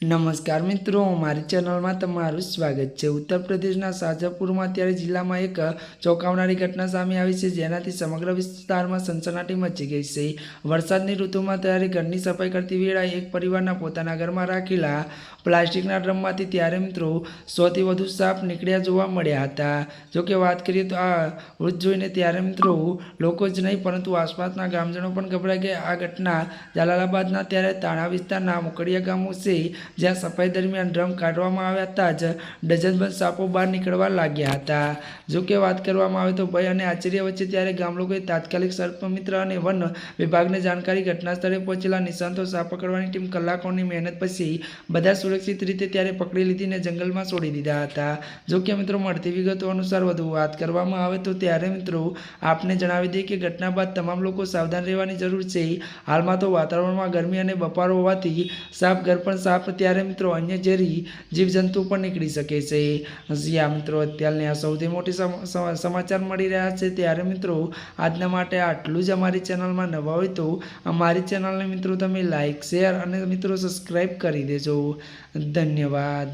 नमस्कार मित्रों, हमारी चैनल में तमारुं स्वागत है। उत्तर प्रदेशना शाजापुर में अत्यारे जिल्ला में एक चौंकावनारी घटना सामे आवी छे, जेनाथी समग्र विस्तार में सनसनाटी मची गई है। वरसादनी ऋतु में त्यारे घरनी सफाई करती वेळाए एक परिवारना पोताना घरमां राखेला प्लास्टिकना ड्रममांथी त्यारे मित्रों 100 थी वधु साप निकळ्या जोवा मळ्या हता। जो कि बात करिए तो आ वृत्त जोईने त्यारे मित्रों लोको ज नहीं परंतु आसपासना गामजनो पण गभराई गया। आ घटना जलालाबादना त्यारे ताणा विस्तारना मुकड़िया गामों से ज्यां सफाई दरमियान ड्रम काढवामां आव्या हता ज डझनबंध सापो बहार निकळवा लाग्या हता। जो कि बात करवामां आवे तो भय अने आश्चर्य वच्चे त्यारे गाम लोकोए तात्कालिक सर्पमित्र अने वन विभागने जानकारी घटनास्थळे पहोंचेला निष्णातो साप पकड़वानी टीम कलाकोनी मेहनत पछी बधा सुरक्षित रीते त्यारे पकड़ी लीधीने जंगलमां छोड़ी दीधा हता। जो कि मित्रों मळती विगतो अनुसार वधु वात करवामां आवे तो त्यारे मित्रों आपने जणावी दઈએ कि घटना बाद तमाम लोको सावधान रहेवानी जरूर छे। हालमां तो वातावरणमां गरमी अने बफारो होवाथी साप घर पण साप त्यारे मित्रों अन्य झेरी जीवजंतु पण निकળી શકે છે। જ્યાં મિત્રો અત્યારની આ સૌથી મોટી સમાચાર મળી રહ્યા છે ત્યારે મિત્રો આજના માટે આટલું જ। અમારી ચેનલમાં નવા હોય તો અમારી ચેનલને મિત્રો તમે લાઈક શેર અને મિત્રો સબસ્ક્રાઇબ કરી દેજો। ધન્યવાદ।